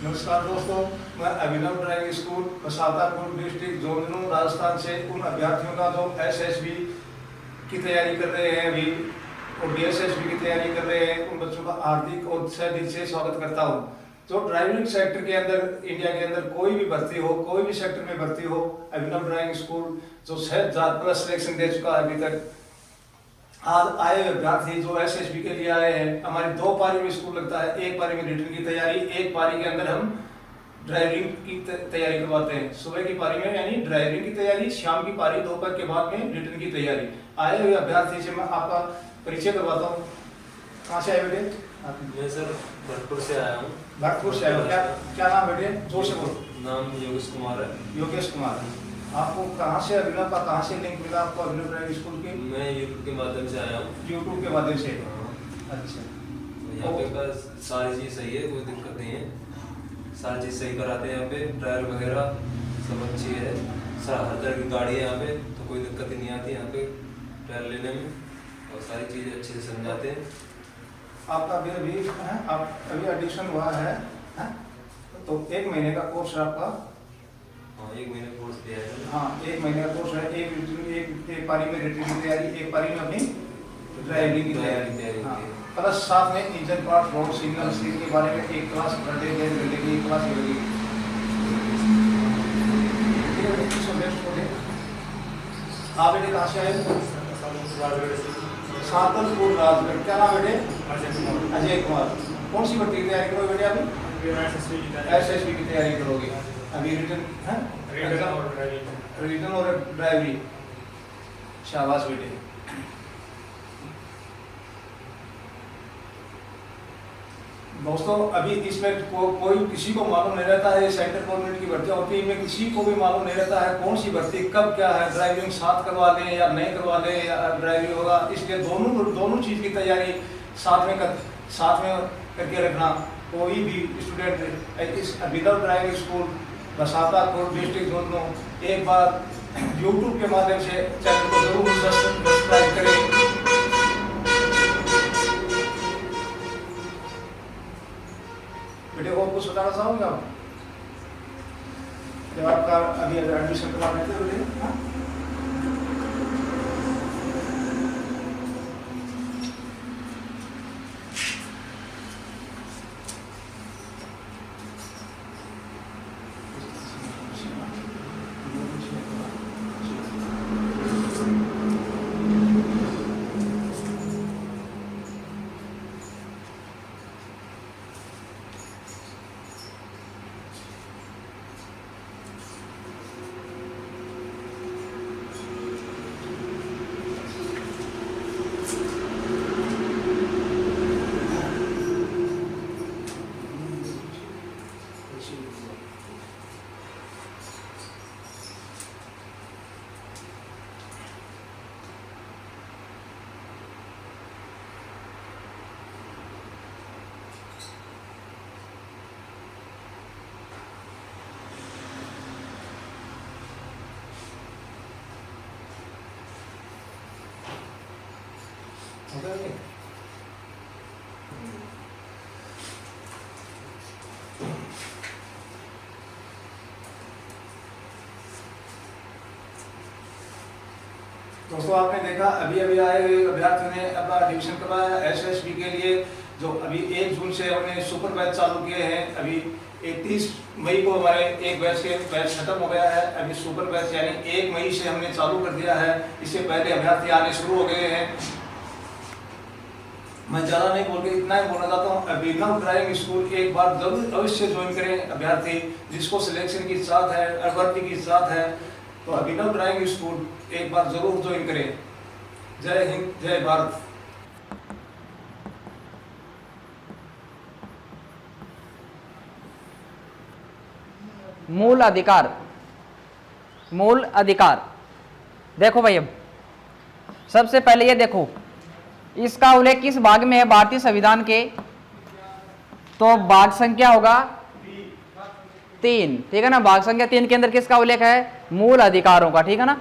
नमस्कार दोस्तों, मैं Abhinav driving school Basatapur district Jhunjhunu Rajasthan से उन अभ्यर्थियों का जो एसएसबी की तैयारी कर रहे हैं अभी और डीएसएसबी की तैयारी कर रहे हैं, उन बच्चों का हार्दिक और तहे दिल से स्वागत करता हूं। जो ड्राइविंग सेक्टर के अंदर इंडिया के अंदर कोई भी भर्ती हो, कोई भी सेक्टर में भर्ती हो, अभिनव ड्राइविंग स्कूल जो 6000+ सिलेक्शन दे चुका है अभी तक। आज आए अभ्यर्थी जो एसएसबी के लिए आए हैं, हमारी 2 पारी में स्कूल लगता है। एक पारी में रिटर्न की तैयारी, एक पारी के अंदर हम ड्राइविंग की तैयारी करवाते हैं। सुबह की पारी में यानी ड्राइविंग की तैयारी, शाम की पारी दोपहर के बाद में रिटर्न की तैयारी। आए हुए अभ्यर्थी से मैं आपका परिचय करवाता हूँ। कहाँ से आए बेटे? मैं सर भरतपुर से आया हूँ। भरतपुर से आए हो? क्या नाम बेटे? जोर से बोलो। नाम योगेश कुमार है। योगेश कुमार। आपको कहाँ से अभिनव का कहाँ से लिंक मिला आपको अभिनव ड्राइविंग स्कूल के? मैं यूट्यूब के माध्यम से आया हूँ। यूट्यूब के माध्यम से? अच्छा। यहाँ पे का सारी चीज़ सही है, कोई दिक्कत नहीं है। सारी चीज़ सही कराते हैं यहाँ पे, ट्रायल वगैरह सब अच्छी है। हर तरह की गाड़ी है यहाँ पे, तो कोई दिक्कत ही नहीं आती यहाँ पे ट्रायल लेने में, और सारी चीज़ें अच्छे से समझाते हैं। आपका अभी एडमिशन हुआ है, तो 1 महीने का कोर्स है आपका? हाँ, 1 महीने कोर्स दिया है। हाँ, 1 महीने का कोर्स है। एक पारी में रिटर्न की तैयारी, एक पारी में अपनी ड्राइविंग की तैयारी। हाँ, प्लस साथ में इंजन पार्ट, रोड सिग्नल के बारे में एक क्लास मिलेगी, एक क्लास मिलेगी। आप बेटे कहाँ से आए? सातलपुर राजगढ़। क्या नाम बेटे? अजय कुमार। कौन सी भर्ती की तैयारी करोगे बेटे अभी? एसएसबी की तैयारी करोगे अभी? रिटर्न और ड्राइवरी। शाबाश बेटे। दोस्तों, अभी इसमें कोई किसी को मालूम नहीं रहता है सेंट्रल गवर्नमेंट की भर्ती होती है, इनमें किसी को भी मालूम नहीं रहता है कौन सी भर्ती कब क्या है, ड्राइविंग साथ करवा दें या नहीं करवा दें या ड्राइविंग होगा। इसलिए दोनों चीज़ की तैयारी साथ में करके रखना। कोई भी स्टूडेंट इस अभिनव driving school Basatapur district Jhunjhunu एक बार यूट्यूब के माध्यम से चैनल को जरूर सब्सक्राइब करें। बेटे और कुछ बताना चाहोगे आप? जब आपका अभी एडमिशन करवाने थे बेटे? हाँ? दोस्तों, आपने देखा अभी आए हुए अभ्यर्थियों ने अपना एडमिशन करवाया एसएसबी के लिए। जो अभी 1 जून से हमने सुपर बैच चालू किए हैं। अभी 31 मई को हमारे एक बैच खत्म हो गया है। अभी सुपर बैच यानी 1 मई से हमने चालू कर दिया है। इससे पहले अभ्यर्थी आने शुरू हो गए हैं। मैं ज़्यादा नहीं बोल के इतना ही बोलना चाहता हूँ, अभिनव ड्राइविंग स्कूल एक बार जरूर अवश्य ज्वाइन करें। अभ्यर्थी जिसको सिलेक्शन की साथ है, भर्ती की साथ है, तो अभिनव ड्राइविंग स्कूल एक बार जरूर ज्वाइन करें। जय हिंद, जय भारत। मूल अधिकार देखो भाई, अब सबसे पहले ये देखो इसका उल्लेख किस भाग में है भारतीय संविधान के, तो भाग संख्या होगा 3, ठीक है ना। भाग संख्या 3 के अंदर किसका उल्लेख है? मूल अधिकारों का, ठीक है ना।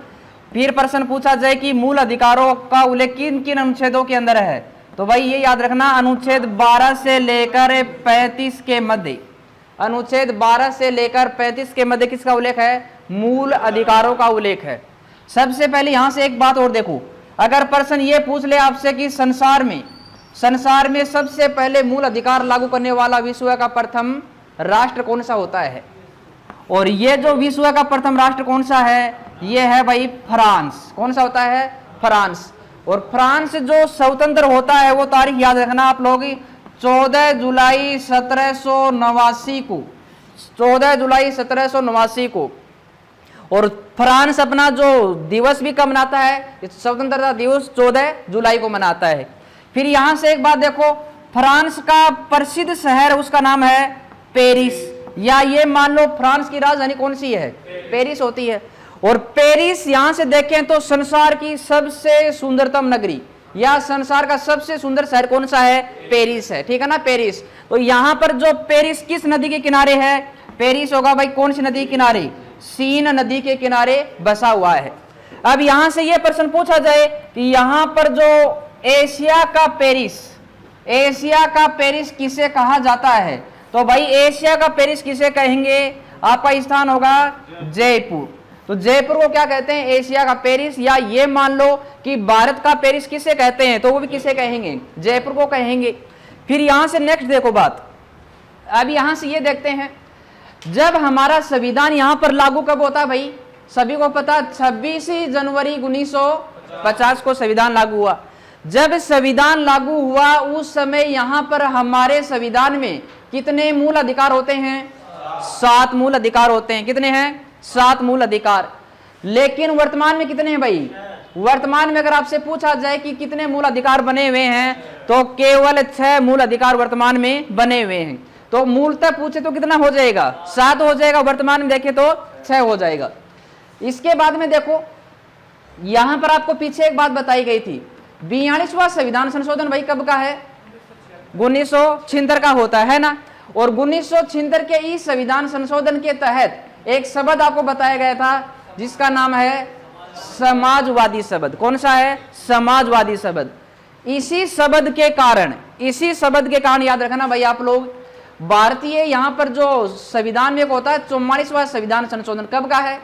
फिर प्रश्न पूछा जाए कि मूल अधिकारों का उल्लेख किन किन अनुच्छेदों के अंदर है, तो भाई ये याद रखना अनुच्छेद 12 से लेकर 35 के मध्य अनुच्छेद 12 से लेकर 35 के मध्य किसका उल्लेख है? मूल अधिकारों का उल्लेख है। सबसे पहले यहां से एक बात और देखो, अगर प्रश्न ये पूछ ले आपसे कि संसार में सबसे पहले मूल अधिकार लागू करने वाला विश्व का प्रथम राष्ट्र कौन सा होता है, और ये जो विश्व का प्रथम राष्ट्र कौन सा है, ये है भाई फ्रांस। कौन सा होता है? फ्रांस। और फ्रांस जो स्वतंत्र होता है, वो तारीख याद रखना आप लोग, 14 जुलाई 1789 को, 14 जुलाई 1789 को। और फ्रांस अपना जो दिवस भी कब मनाता है? स्वतंत्रता दिवस 14 जुलाई को मनाता है। फिर यहां से एक बात देखो, फ्रांस का प्रसिद्ध शहर उसका नाम है पेरिस, या ये मान लो फ्रांस की राजधानी कौन सी है? पेरिस होती है। और पेरिस यहां से देखें तो संसार की सबसे सुंदरतम नगरी या संसार का सबसे सुंदर शहर कौन सा है? पेरिस है, ठीक है ना, पेरिस। तो यहां पर जो पेरिस किस नदी के किनारे है? पेरिस होगा भाई कौन सी नदी के किनारे? सीन नदी के किनारे बसा हुआ है। अब यहां से यह प्रश्न पूछा जाए कि यहां पर जो एशिया का पेरिस किसे कहा जाता है, तो भाई एशिया का पेरिस किसे कहेंगे? आपका स्थान होगा जयपुर। तो जयपुर को क्या कहते हैं? एशिया का पेरिस। या ये मान लो कि भारत का पेरिस किसे कहते हैं, तो वो भी किसे कहेंगे? जयपुर को कहेंगे। फिर यहां से नेक्स्ट देखो बात, अब यहां से ये देखते हैं, जब हमारा संविधान यहां पर लागू कब होता है भाई? सभी को पता, 26 जनवरी 1950 को संविधान लागू हुआ। जब संविधान लागू हुआ उस समय यहां पर हमारे संविधान में कितने मूल अधिकार होते हैं? 7 मूल अधिकार होते हैं। कितने हैं? 7 मूल अधिकार। लेकिन वर्तमान में कितने हैं भाई? वर्तमान में अगर आपसे पूछा जाए कि कितने मूल अधिकार बने हुए हैं, तो केवल 6 मूल अधिकार वर्तमान में बने हुए हैं। तो मूलतः पूछे तो कितना हो जाएगा? 7 हो जाएगा, वर्तमान में देखें तो 6 हो जाएगा। इसके बाद में देखो, यहां पर आपको पीछे एक बात बताई गई थी, 42वां संविधान संशोधन भाई कब का है? 1976 का होता है ना। और 1976 के इस संविधान संशोधन के तहत एक शब्द आपको बताया गया था जिसका नाम है समाजवादी शब्द। कौन सा है? समाजवादी शब्द। इसी शब्द के कारण याद रखना भाई आप लोग, भारतीय यहां पर जो संविधान में होता है 44वां संविधान संशोधन कब का है?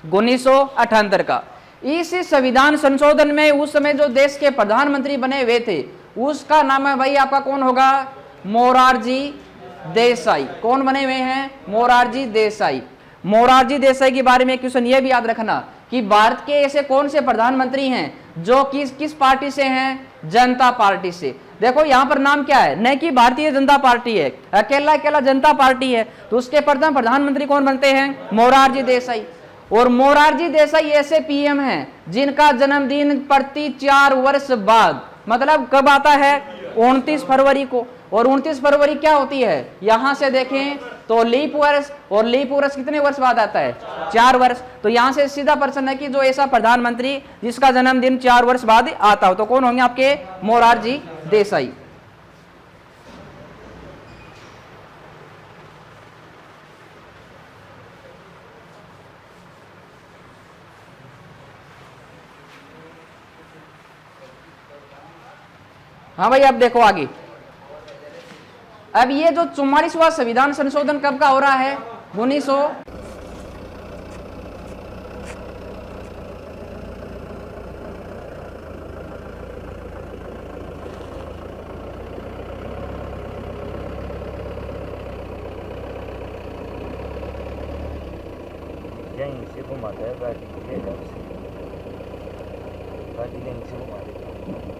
1978 का। इस संविधान संशोधन में उस समय जो देश के प्रधानमंत्री बने हुए थे उसका नाम है भाई आपका कौन होगा? मोरारजी देसाई। कौन बने हुए हैं? मोरारजी देसाई। मोरारजी देसाई के बारे में क्वेश्चन ये भी याद रखना कि भारत के ऐसे कौन से प्रधानमंत्री हैं जो किस पार्टी से हैं? जनता पार्टी से। देखो यहां पर नाम क्या है? न कि भारतीय जनता पार्टी है, अकेला जनता पार्टी है। तो उसके प्रथम प्रधानमंत्री कौन बनते हैं? मोरारजी देसाई। और मोरारजी देसाई ऐसे पीएम हैं जिनका जन्मदिन प्रति 4 वर्ष बाद, मतलब कब आता है? 29 फरवरी को। और 29 फरवरी क्या होती है? यहां से देखें तो लीप वर्ष, और लीप वर्ष कितने वर्ष बाद आता है? 4 वर्ष। तो यहां से सीधा प्रश्न है कि जो ऐसा प्रधानमंत्री जिसका जन्मदिन 4 वर्ष बाद आता हो, तो कौन होंगे आपके? मोरारजी देसाई। हाँ भाई अब देखो आगे, अब ये जो 44वां संविधान संशोधन कब का हो रहा है? 1900 यहीं से घुमाता है गाड़ी के हिसाब से, गाड़ी यहीं से घुमा देता है।